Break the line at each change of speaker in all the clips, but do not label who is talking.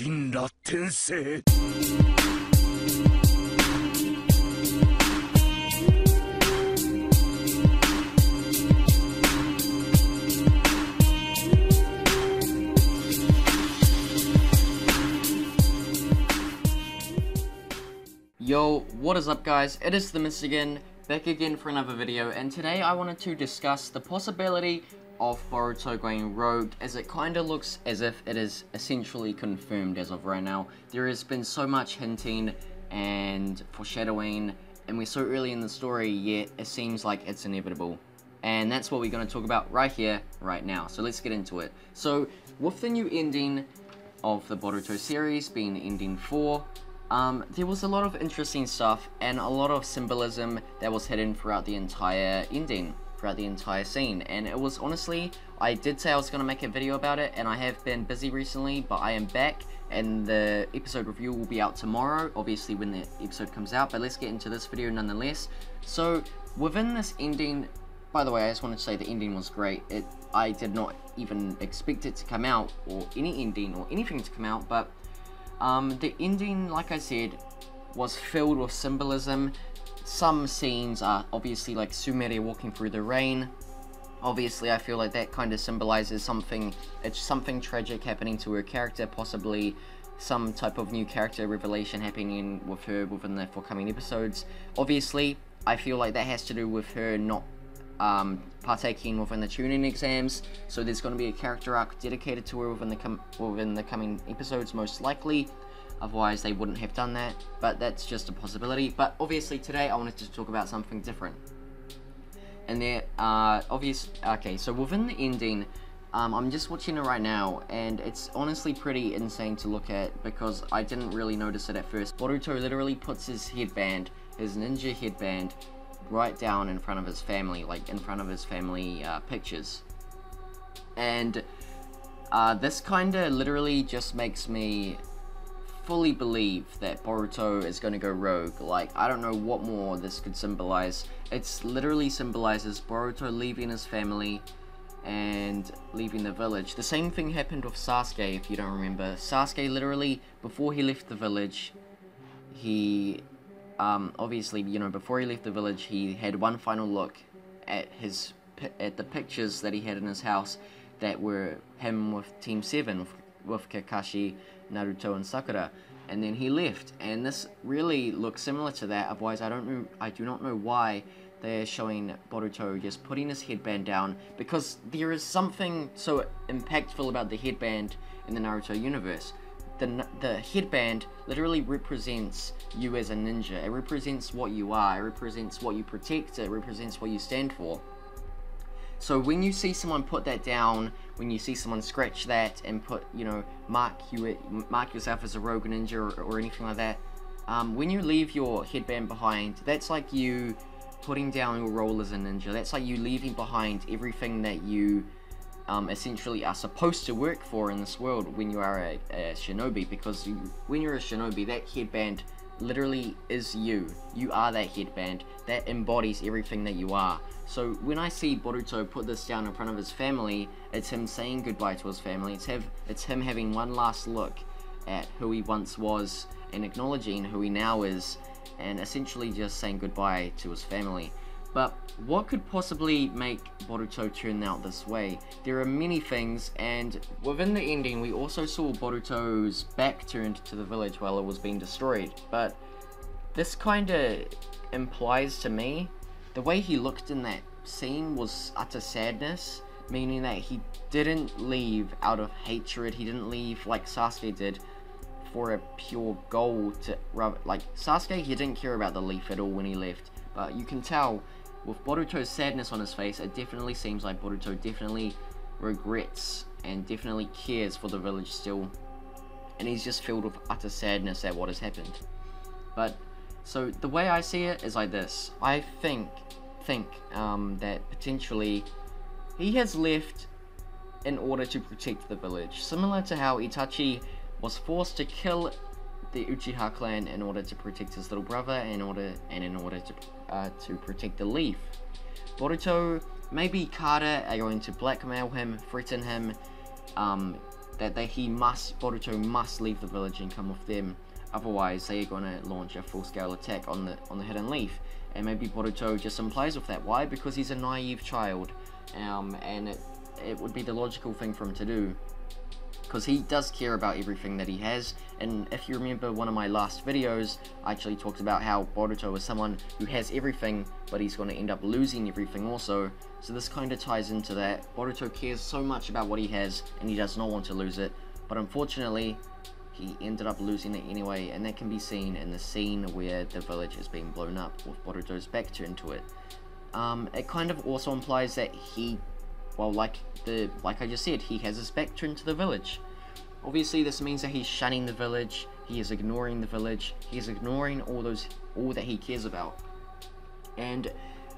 神羅転生
Yo, what is up guys, it is the Mist again, back again for another video, and today I wanted to discuss the possibility of Boruto going rogue, as it kinda looks as if it is essentially confirmed as of right now. There has been so much hinting and foreshadowing, and we're so early in the story, yet it seems like it's inevitable. And that's what we're going to talk about right here, right now, so let's get into it. So, with the new ending of the Boruto series, being ending 4, there was a lot of interesting stuff and a lot of symbolism that was hidden throughout the entire ending, throughout the entire scene, and it was honestly, I did say I was going to make a video about it, and I have been busy recently, but I am back, and the episode review will be out tomorrow, obviously when the episode comes out, but let's get into this video nonetheless. So, within this ending, by the way, I just wanted to say the ending was great. I did not even expect it to come out, or any ending, or anything to come out, but the ending, like I said, was filled with symbolism. Some scenes are obviously like Sumire walking through the rain. Obviously, I feel like that kind of symbolizes something, it's something tragic happening to her character, possibly some type of new character revelation happening with her within the forthcoming episodes. Obviously, I feel like that has to do with her not partaking within the tuning exams, so there's going to be a character arc dedicated to her within the coming episodes, most likely. Otherwise they wouldn't have done that, but that's just a possibility. But obviously today I wanted to talk about something different, and there okay, so within the ending, I'm just watching it right now, and it's honestly pretty insane to look at, because I didn't really notice it at first. Boruto literally puts his headband, his ninja headband, right down in front of his family, like in front of his family pictures, and this kinda literally just makes me fully believe that Boruto is gonna go rogue. Like, I don't know what more this could symbolize. It's literally symbolizes Boruto leaving his family and leaving the village. The same thing happened with Sasuke, if you don't remember. Sasuke literally, before he left the village, he obviously, you know, before he left the village, he had one final look at the pictures that he had in his house that were him with Team 7, with Kakashi, Naruto, and Sakura, and then he left. And this really looks similar to that. Otherwise, I do not know why they're showing Boruto just putting his headband down, because there is something so impactful about the headband in the Naruto universe. The headband literally represents you as a ninja. It represents what you are, it represents what you protect, it represents what you stand for. So when you see someone put that down, when you see someone scratch that and put, you know, mark yourself as a rogue ninja or anything like that, when you leave your headband behind, that's like you putting down your role as a ninja. That's like you leaving behind everything that you essentially are supposed to work for in this world when you are a shinobi, because when you're a shinobi, that headband literally is you. You are that headband. That embodies everything that you are. So when I see Boruto put this down in front of his family, it's him saying goodbye to his family. It's him having one last look at who he once was and acknowledging who he now is, and essentially just saying goodbye to his family. But what could possibly make Boruto turn out this way? There are many things, and within the ending we also saw Boruto's back turned to the village while it was being destroyed. But this kinda implies to me, the way he looked in that scene was utter sadness, meaning that he didn't leave out of hatred, he didn't leave like Sasuke did for a pure goal to rub. Like Sasuke, he didn't care about the leaf at all when he left, but you can tell with Boruto's sadness on his face, it definitely seems like Boruto definitely regrets and definitely cares for the village still, and he's just filled with utter sadness at what has happened. But so the way I see it is like this. I think that potentially he has left in order to protect the village, similar to how Itachi was forced to kill the Uchiha clan in order to protect his little brother, in order to protect the leaf. Boruto, maybe Kara are going to blackmail him, threaten him, that Boruto must leave the village and come with them. Otherwise, they are gonna launch a full-scale attack on the Hidden Leaf. And maybe Boruto just implies with that. Why? Because he's a naive child, and it would be the logical thing for him to do, because he does care about everything that he has. And if you remember one of my last videos, I actually talked about how Boruto is someone who has everything, but he's going to end up losing everything also. So this kind of ties into that. Boruto cares so much about what he has, and he does not want to lose it, but unfortunately, he ended up losing it anyway, and that can be seen in the scene where the village is being blown up with Boruto's back turned to it. It kind of also implies that well, like I just said, he has his back turned to the village. Obviously, this means that he's shunning the village, he is ignoring the village, he is ignoring all that he cares about. And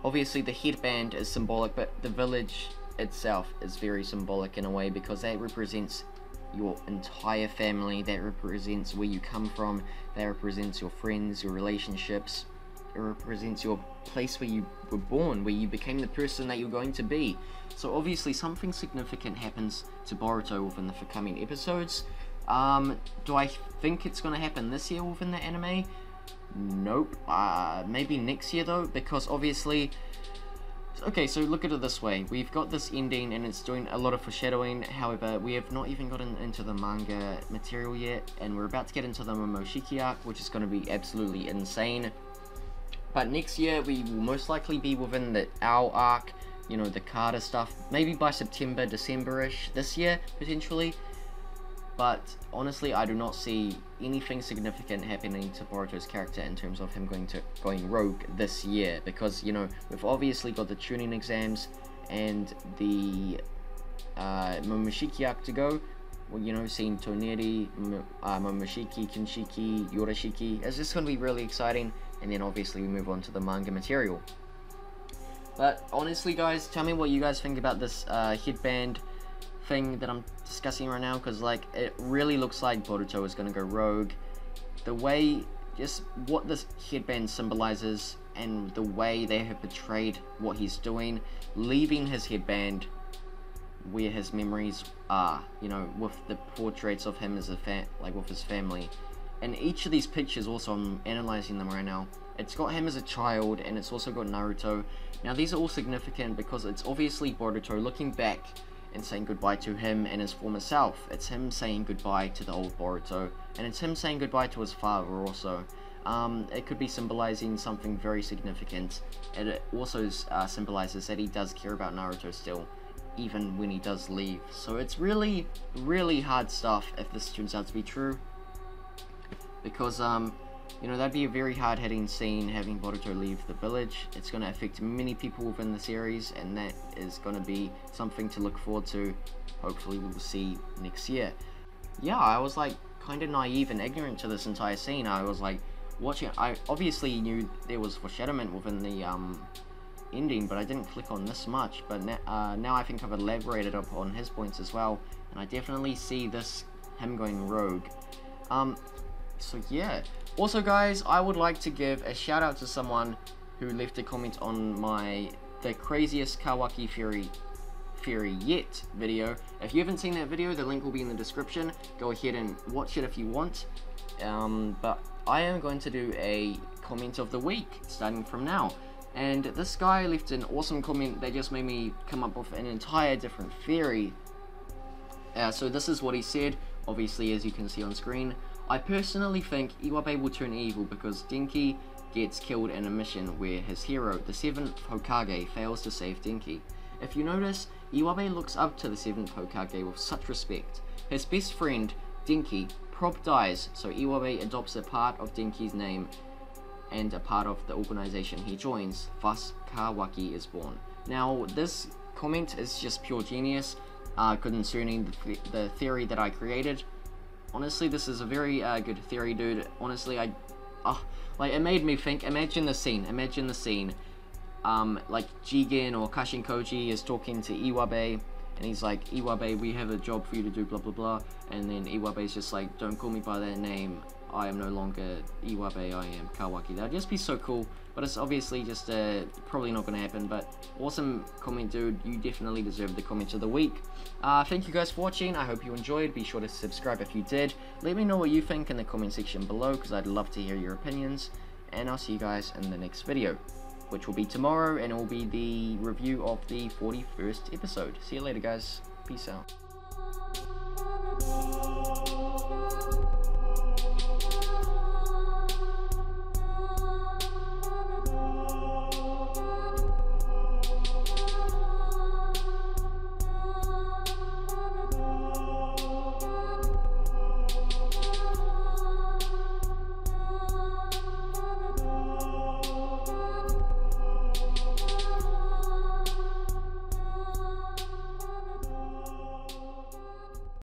obviously the headband is symbolic, but the village itself is very symbolic in a way, because that represents your entire family, that represents where you come from, that represents your friends, your relationships, it represents your place where you were born, where you became the person that you're going to be. So obviously something significant happens to Boruto within the forthcoming episodes. Do I think it's going to happen this year within the anime? Nope. Maybe next year though, because obviously... Okay, so look at it this way. We've got this ending and it's doing a lot of foreshadowing. However, we have not even gotten into the manga material yet, and we're about to get into the Momoshiki arc, which is going to be absolutely insane. But next year, we will most likely be within the Owl arc, you know, the Carter stuff. Maybe by September, December-ish this year, potentially. But honestly, I do not see anything significant happening to Boruto's character in terms of him going rogue this year. Because, you know, we've obviously got the tuning exams and the Momoshiki arc to go. Well, you know, seeing Toneri, Momoshiki, Kinshiki, Yorashiki. It's just going to be really exciting. And then obviously we move on to the manga material. But honestly guys, tell me what you guys think about this headband thing that I'm discussing right now, because like it really looks like Boruto is going to go rogue. The way, just what this headband symbolizes and the way they have portrayed what he's doing, leaving his headband where his memories are, you know, with the portraits of him as with his family. And each of these pictures, also I'm analyzing them right now, it's got him as a child and it's also got Naruto. Now these are all significant because it's obviously Boruto looking back and saying goodbye to him and his former self. It's him saying goodbye to the old Boruto, and it's him saying goodbye to his father also. It could be symbolizing something very significant, and it also symbolizes that he does care about Naruto still, even when he does leave. So it's really, really hard stuff if this turns out to be true, because you know, that'd be a very hard-hitting scene, having Boruto leave the village. It's going to affect many people within the series, and that is going to be something to look forward to. Hopefully we will see next year. Yeah, I was like kind of naive and ignorant to this entire scene. I was like watching, I obviously knew there was foreshadowment within the ending, but I didn't click on this much. But now I think I've elaborated upon his points as well, and I definitely see this, him going rogue. So yeah. Also guys, I would like to give a shout out to someone who left a comment on the craziest Kawaki theory yet video. If you haven't seen that video, the link will be in the description. Go ahead and watch it if you want. But I am going to do a comment of the week starting from now. And this guy left an awesome comment that just made me come up with an entire different theory. So this is what he said, obviously as you can see on screen. I personally think Iwabe will turn evil because Denki gets killed in a mission where his hero, the 7th Hokage, fails to save Denki. If you notice, Iwabe looks up to the 7th Hokage with such respect. His best friend, Denki, Prop dies, so Iwabe adopts a part of Denki's name and a part of the organization he joins, thus Kawaki is born. Now, this comment is just pure genius concerning the theory that I created. Honestly, this is a very good theory, dude. Honestly, like, it made me think. Imagine the scene. Like, Jigen or Kashinkoji is talking to Iwabe, and he's like, Iwabe, we have a job for you to do, blah, blah, blah. And then Iwabe's just like, don't call me by that name. I am no longer Iwabe, I am Kawaki. That'd just be so cool, but it's obviously just probably not going to happen. But awesome comment, dude. You definitely deserve the comment of the week. Thank you guys for watching. I hope you enjoyed. Be sure to subscribe if you did. Let me know what you think in the comment section below, because I'd love to hear your opinions. And I'll see you guys in the next video, which will be tomorrow, and it will be the review of the 41st episode. See you later, guys. Peace out.